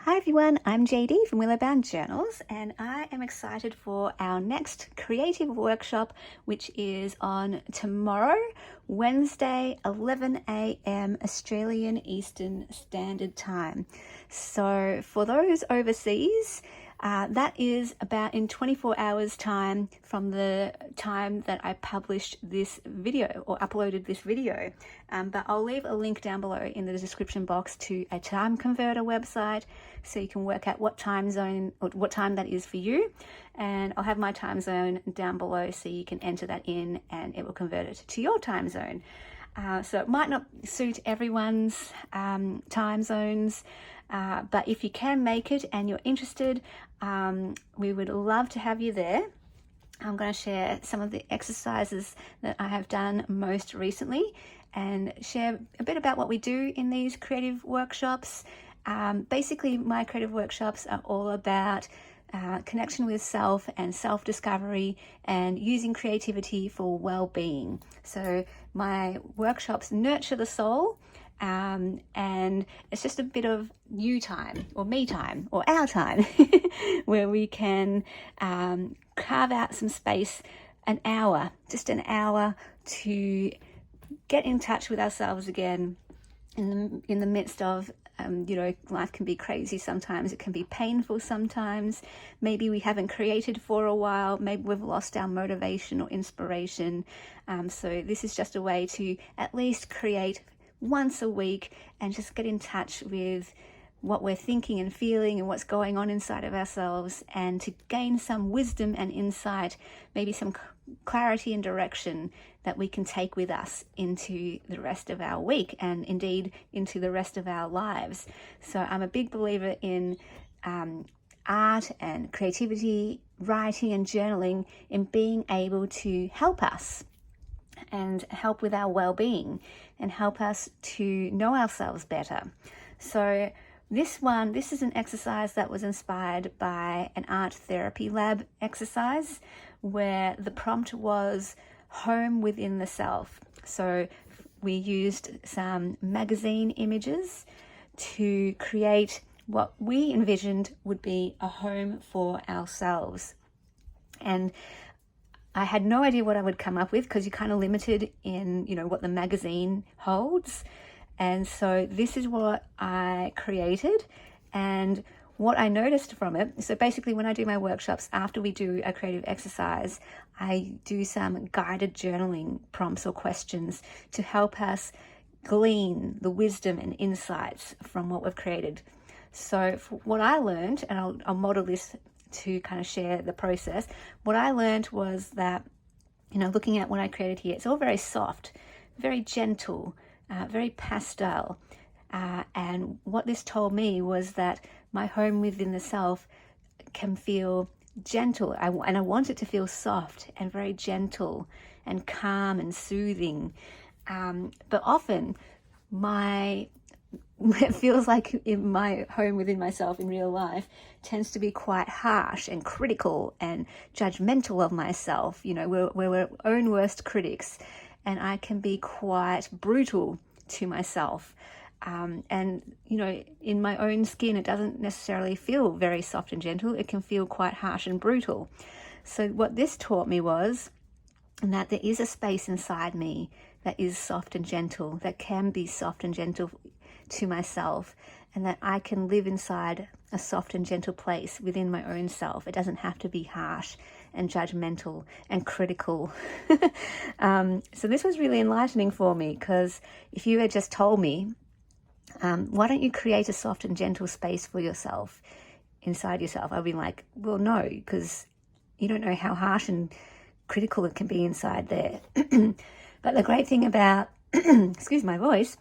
Hi everyone, I'm JD from Willowbound Journals, and I am excited for our next creative workshop, which is on tomorrow, Wednesday, 11 a.m. Australian Eastern Standard Time. So for those overseas, that is about in 24 hours time from the time that I published this video or uploaded this video. But I'll leave a link down below in the description box to a time converter website so you can work out what time zone or what time that is for you. And I'll have my time zone down below so you can enter that in and it will convert it to your time zone. So it might not suit everyone's time zones, but if you can make it and you're interested, we would love to have you there. I'm going to share some of the exercises that I have done most recently and share a bit about what we do in these creative workshops. Basically, my creative workshops are all about connection with self and self-discovery and using creativity for well-being. So my workshops nurture the soul, and it's just a bit of you time or me time or our time where we can carve out some space, just an hour to get in touch with ourselves again in the midst of life can be crazy sometimes. It can be painful sometimes. Maybe we haven't created for a while. Maybe we've lost our motivation or inspiration. So this is just a way to at least create once a week and just get in touch with what we're thinking and feeling and what's going on inside of ourselves, and to gain some wisdom and insight, maybe some clarity and direction that we can take with us into the rest of our week and indeed into the rest of our lives. So I'm a big believer in art and creativity, writing and journaling, in being able to help us and help with our well-being and help us to know ourselves better. So this is an exercise that was inspired by an art therapy lab exercise where the prompt was home within the self. So we used some magazine images to create what we envisioned would be a home for ourselves. And I had no idea what I would come up with because you're kind of limited in, what the magazine holds. And so this is what I created and what I noticed from it. So basically when I do my workshops, after we do a creative exercise, I do some guided journaling prompts or questions to help us glean the wisdom and insights from what we've created. So what I learned, and I'll model this to kind of share the process, what I learned was that, looking at what I created here, it's all very soft, very gentle, very pastel. And what this told me was that my home within the self can feel gentle. And I want it to feel soft and very gentle and calm and soothing. But often it feels like in my home within myself in real life tends to be quite harsh and critical and judgmental of myself. We're our own worst critics, and I can be quite brutal to myself. And in my own skin, it doesn't necessarily feel very soft and gentle. It can feel quite harsh and brutal. So what this taught me was that there is a space inside me that is soft and gentle, that can be soft and gentle to myself, and that I can live inside a soft and gentle place within my own self. It doesn't have to be harsh and judgmental and critical. So this was really enlightening for me, because if you had just told me, why don't you create a soft and gentle space for yourself inside yourself, I'd be like, well, no, because you don't know how harsh and critical it can be inside there. But the great thing about, excuse my voice,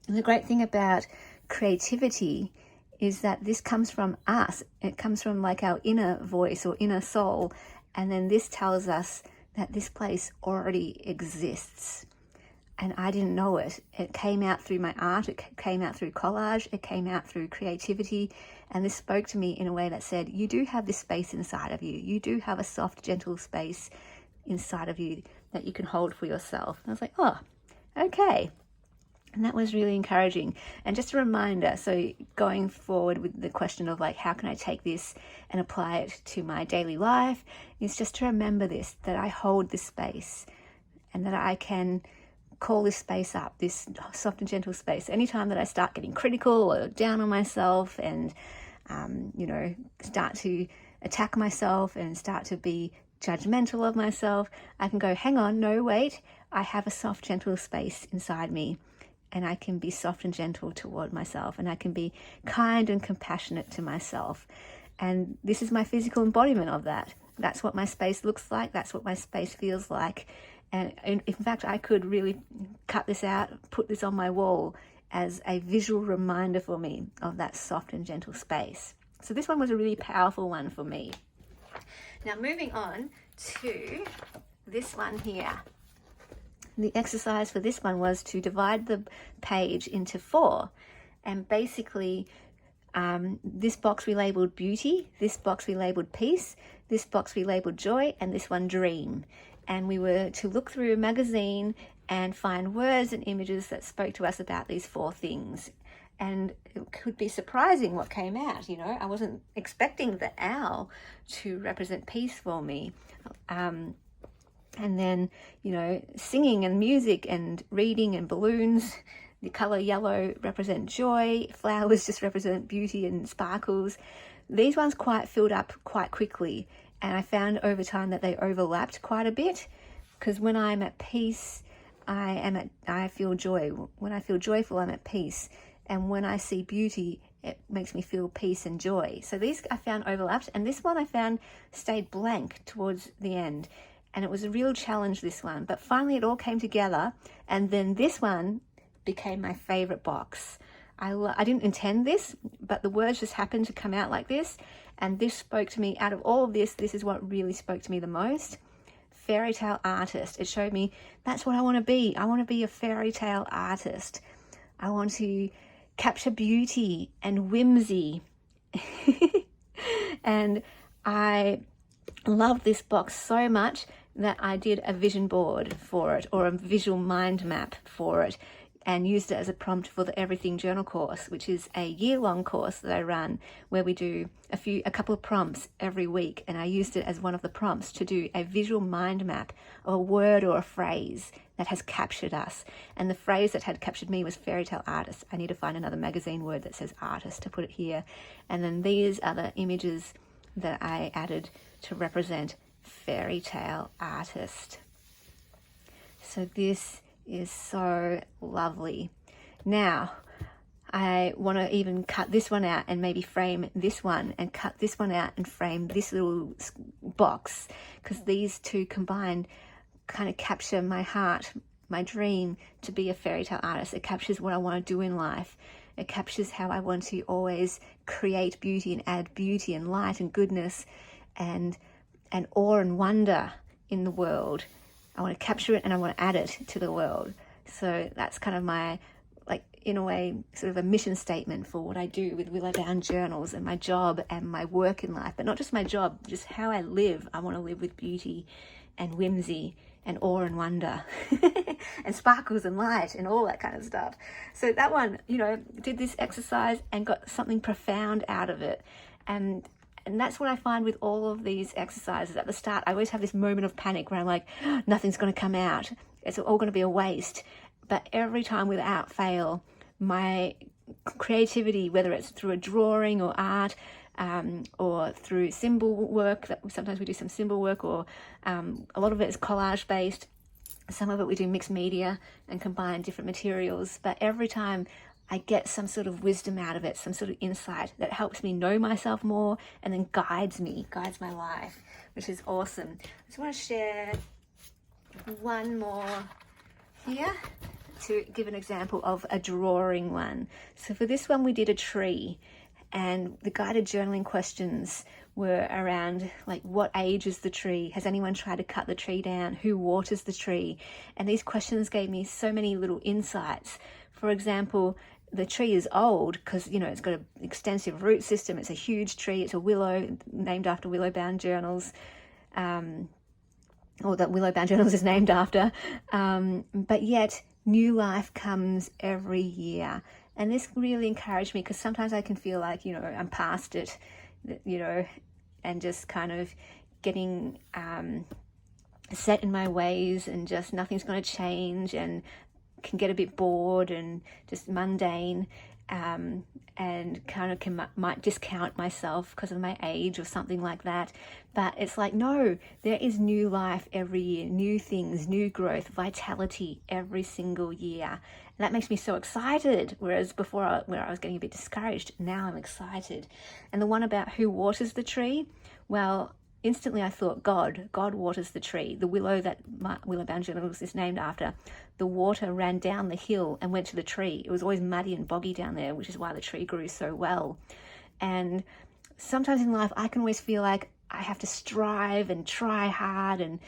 the great thing about creativity is that this comes from us. It comes from like our inner voice or inner soul. And then this tells us that this place already exists. And I didn't know it. It came out through my art. It came out through collage. It came out through creativity. And this spoke to me in a way that said, you do have this space inside of you. You do have a soft, gentle space inside of you that you can hold for yourself. And I was like, oh, okay. And that was really encouraging. And just a reminder, so going forward with the question of like, how can I take this and apply it to my daily life, is just to remember this, that I hold this space and that I can call this space up, this soft and gentle space. Anytime that I start getting critical or down on myself and, start to attack myself and start to be judgmental of myself, I can go, hang on, no, wait, I have a soft, gentle space inside me. And I can be soft and gentle toward myself, and I can be kind and compassionate to myself. And this is my physical embodiment of that. That's what my space looks like. That's what my space feels like. And in fact, I could really cut this out, put this on my wall as a visual reminder for me of that soft and gentle space. So this one was a really powerful one for me. Now moving on to this one here. The exercise for this one was to divide the page into 4. And basically, this box we labeled beauty, this box we labeled peace, this box we labeled joy, and this one dream. And we were to look through a magazine and find words and images that spoke to us about these 4 things. And it could be surprising what came out, I wasn't expecting the owl to represent peace for me. And then, singing and music and reading and balloons. The color yellow represent joy. Flowers just represent beauty and sparkles. These ones quite filled up quite quickly. And I found over time that they overlapped quite a bit, because when I'm at peace, I feel joy. When I feel joyful, I'm at peace. And when I see beauty, it makes me feel peace and joy. So these I found overlapped, and this one I found stayed blank towards the end. And it was a real challenge, this one. But finally it all came together. And then this one became my favorite box. I didn't intend this, but the words just happened to come out like this. And this spoke to me. Out of all of this is what really spoke to me the most. Fairy tale artist. It showed me that's what I want to be. I want to be a fairy tale artist. I want to capture beauty and whimsy. And I love this box so much that I did a vision board for it, or a visual mind map for it, and used it as a prompt for the Everything Journal course, which is a year-long course that I run where we do a couple of prompts every week. And I used it as one of the prompts to do a visual mind map of a word or a phrase that has captured us. And the phrase that had captured me was fairy tale artist. I need to find another magazine word that says artist to put it here. And then these are the images that I added to represent fairy tale artist. So this is so lovely. Now I want to even cut this one out and maybe frame this one, and cut this one out and frame this little box, because these two combined kind of capture my heart, my dream to be a fairy tale artist. It captures what I want to do in life. It captures how I want to always create beauty and add beauty and light and goodness and awe and wonder in the world. I want to capture it and I want to add it to the world. So that's kind of my, in a way, sort of a mission statement for what I do with Willow Bound Journals and my job and my work in life. But not just my job, just how I live. I want to live with beauty and whimsy and awe and wonder and sparkles and light and all that kind of stuff. So that one, did this exercise and got something profound out of it. And that's what I find with all of these exercises. At the start, I always have this moment of panic where I'm like, nothing's going to come out. It's all going to be a waste. But every time, without fail, my creativity, whether it's through a drawing or art, or through symbol work, that sometimes we do some symbol work, or a lot of it is collage based. Some of it we do mixed media and combine different materials. But every time I get some sort of wisdom out of it, some sort of insight that helps me know myself more and then guides my life, which is awesome. I just want to share one more here to give an example of a drawing one. So for this one, we did a tree, and the guided journaling questions were around what age is the tree? Has anyone tried to cut the tree down? Who waters the tree? And these questions gave me so many little insights. For example, the tree is old because, it's got an extensive root system. It's a huge tree. It's a willow, named after Willow Bound Journals, or that Willow Bound Journals is named after. But yet new life comes every year. And this really encouraged me, because sometimes I can feel like, I'm past it, and just kind of getting set in my ways, and just nothing's going to change, and can get a bit bored and just mundane, and kind of might discount myself because of my age or something like that. But it's like, no, there is new life every year, new things, new growth, vitality every single year. And that makes me so excited. Whereas before, where I was getting a bit discouraged, now I'm excited. And the one about who waters the tree, well, instantly I thought God waters the tree. The willow that Willowbound Journals is named after, the water ran down the hill and went to the tree. It was always muddy and boggy down there, which is why the tree grew so well. And sometimes in life, I can always feel like I have to strive and try hard, and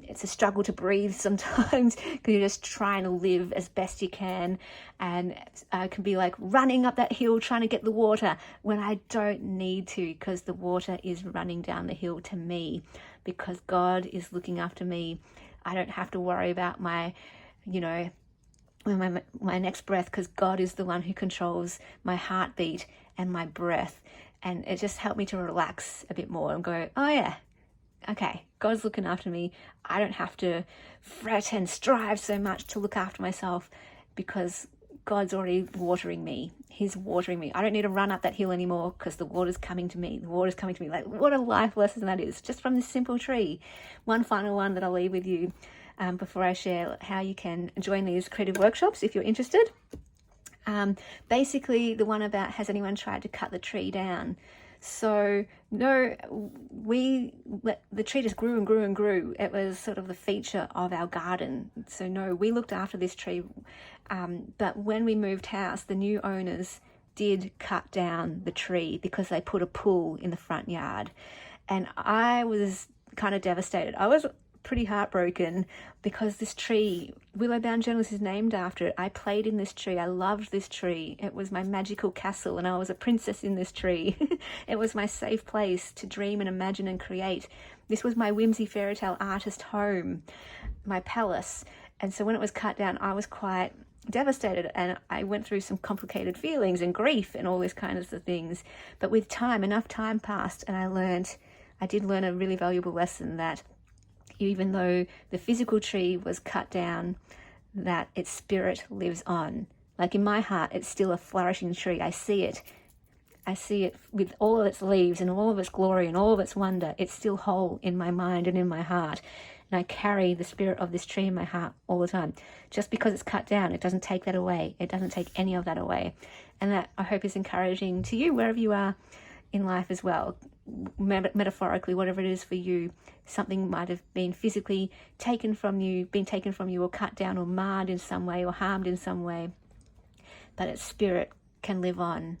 it's a struggle to breathe sometimes, because you're just trying to live as best you can, and I can be like running up that hill trying to get the water when I don't need to, because the water is running down the hill to me, because God is looking after me. I don't have to worry about my next breath, because God is the one who controls my heartbeat and my breath. And it just helped me to relax a bit more and go, oh yeah, okay, God's looking after me. I don't have to fret and strive so much to look after myself, because God's already watering me. He's watering me. I don't need to run up that hill anymore, because the water's coming to me. The water's coming to me. Like, what a life lesson that is, just from this simple tree. One final one that I'll leave with you before I share how you can join these creative workshops if you're interested. Basically, the one about, has anyone tried to cut the tree down? So no, the tree just grew and grew and grew. It was sort of the feature of our garden. So no, we looked after this tree. But when we moved house, the new owners did cut down the tree, because they put a pool in the front yard. And I was kind of devastated. I was pretty heartbroken, because this tree, Willowbound Journals is named after it. I played in this tree. I loved this tree. It was my magical castle, and I was a princess in this tree. It was my safe place to dream and imagine and create. This was my whimsy fairy tale artist home, my palace. And so when it was cut down, I was quite devastated, and I went through some complicated feelings and grief and all these kinds of things. But with time, enough time passed, and I did learn a really valuable lesson, that even though the physical tree was cut down, that its spirit lives on. Like in my heart, it's still a flourishing tree. I see it with all of its leaves and all of its glory and all of its wonder. It's still whole in my mind and in my heart. And I carry the spirit of this tree in my heart all the time. Just because it's cut down, it doesn't take that away. It doesn't take any of that away. And that, I hope, is encouraging to you wherever you are in life as well. Metaphorically, whatever it is for you, something might have been physically taken from you, or cut down, or marred in some way, or harmed in some way, but its spirit can live on,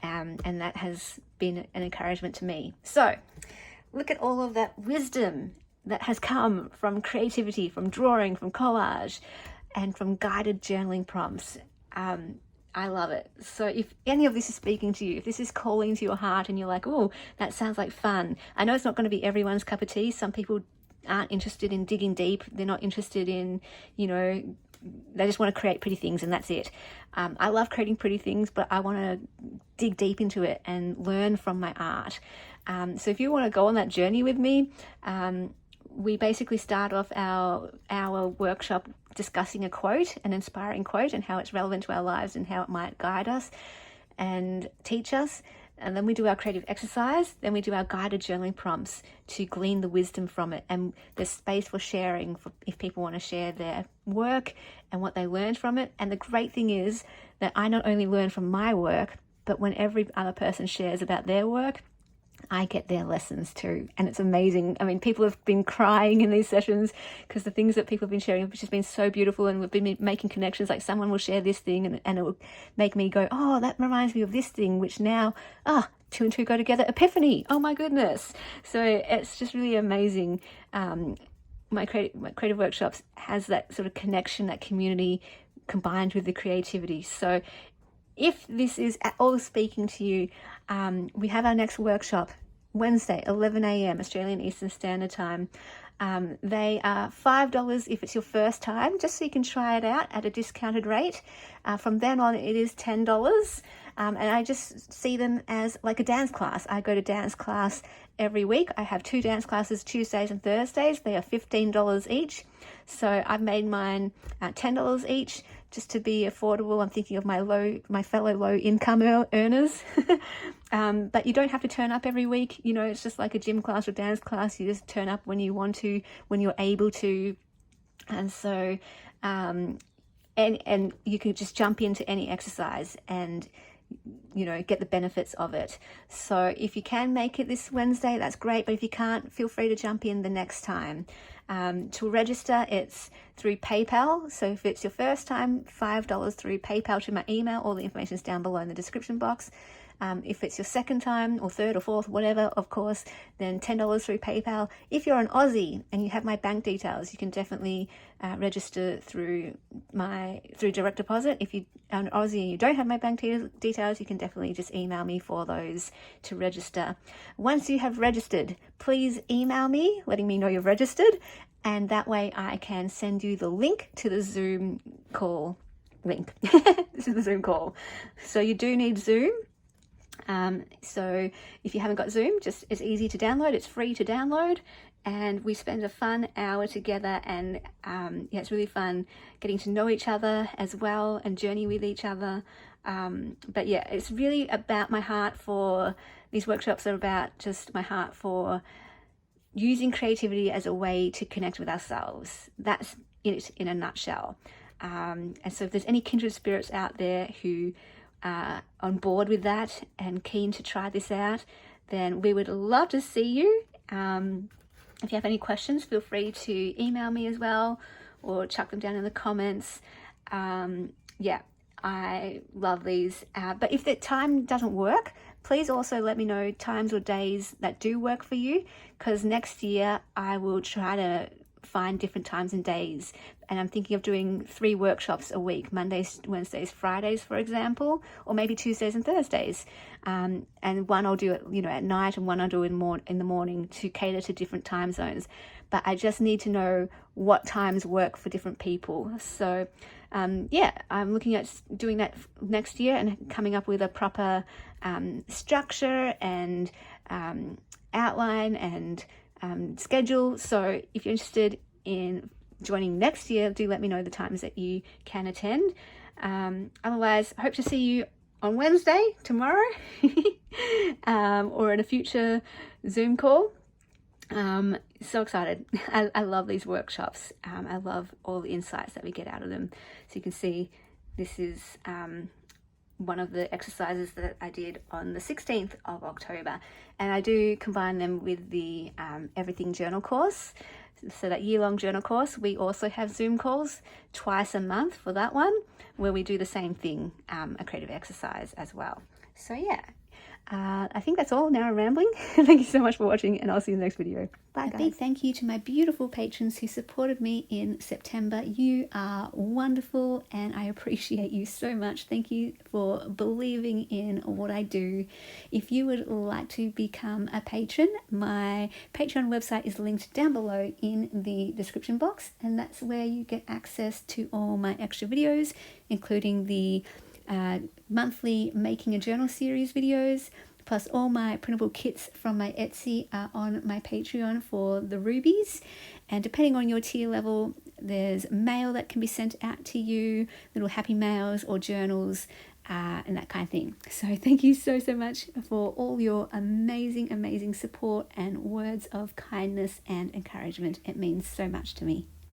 and that has been an encouragement to me. So look at all of that wisdom that has come from creativity, from drawing, from collage, and from guided journaling prompts. I love it. So if any of this is speaking to you, if this is calling to your heart and you're like, oh, that sounds like fun. I know it's not going to be everyone's cup of tea. Some people aren't interested in digging deep. They're not interested in, they just want to create pretty things and that's it. I love creating pretty things, but I want to dig deep into it and learn from my art. So if you want to go on that journey with me, we basically start off our workshop discussing a quote, an inspiring quote, and how it's relevant to our lives and how it might guide us and teach us. And then we do our creative exercise. Then we do our guided journaling prompts to glean the wisdom from it. And there's space for sharing, for if people want to share their work and what they learned from it. And the great thing is that I not only learn from my work, but when every other person shares about their work, I get their lessons too. And it's amazing. I mean, people have been crying in these sessions because the things that people have been sharing, which has been so beautiful, and we've been making connections. Like someone will share this thing and it will make me go, oh, that reminds me of this thing, which now, two and two go together, epiphany. Oh my goodness. So it's just really amazing. My creative workshops has that sort of connection, that community combined with the creativity. So if this is at all speaking to you, we have our next workshop Wednesday, 11 a.m. Australian Eastern Standard Time. They are $5 if it's your first time, just so you can try it out at a discounted rate. From then on, it is $10. And I just see them as like a dance class. I go to dance class every week. I have 2 dance classes, Tuesdays and Thursdays. They are $15 each. So I've made mine $10 each, just to be affordable. I'm thinking of my fellow low income earners. But you don't have to turn up every week. You know, it's just like a gym class or dance class. You just turn up when you want to, when you're able to. And so, and you can just jump into any exercise and, you know, get the benefits of it. So if you can make it this Wednesday, that's great. But if you can't, feel free to jump in the next time. To register, it's through PayPal. So if it's your first time, $5 through PayPal to my email. All the information is down below in the description box. If it's your second time or third or fourth, whatever, of course, then $10 through PayPal. If you're an Aussie and you have my bank details, you can definitely register through direct deposit. If you're an Aussie and you don't have my bank details, you can definitely just email me for those to register. Once you have registered, please email me letting me know you've registered, and that way I can send you the link to the Zoom call link. This is the Zoom call. So you do need Zoom. So if you haven't got Zoom, it's easy to download. It's free to download, and we spend a fun hour together, and yeah, it's really fun getting to know each other as well and journey with each other. But yeah, it's really about my heart for these workshops are about just my heart for using creativity as a way to connect with ourselves. That's it in a nutshell. And so if there's any kindred spirits out there who on board with that and keen to try this out, then we would love to see you. If you have any questions, feel free to email me as well, or chuck them down in the comments. Yeah, I love these. But if the time doesn't work, please also let me know times or days that do work for you, because next year I will try to find different times and days, and I'm thinking of doing 3 workshops a week: Mondays, Wednesdays, Fridays, for example, or maybe Tuesdays and Thursdays. And one I'll do at night, and one I'll do in the morning, to cater to different time zones. But I just need to know what times work for different people. So yeah, I'm looking at doing that next year and coming up with a proper structure and outline and schedule. So if you're interested in joining next year, do let me know the times that you can attend. Otherwise, hope to see you on Wednesday, tomorrow, or in a future Zoom call. So excited. I love these workshops. I love all the insights that we get out of them. So you can see this is one of the exercises that I did on the 16th of October, and I do combine them with the Everything Journal course. So that year-long journal course, we also have Zoom calls twice a month for that one, where we do the same thing, a creative exercise as well. So yeah, I think that's all. Now I'm rambling. Thank you so much for watching, and I'll see you in the next video. Bye, guys. A big thank you to my beautiful patrons who supported me in September. You are wonderful, and I appreciate you so much. Thank you for believing in what I do. If you would like to become a patron, my Patreon website is linked down below in the description box, and that's where you get access to all my extra videos, including the monthly Making a Journal series videos, plus all my printable kits from my Etsy are on my Patreon for the rubies. And depending on your tier level, there's mail that can be sent out to you, little happy mails or journals, and that kind of thing. So thank you so much for all your amazing support and words of kindness and encouragement. It means so much to me.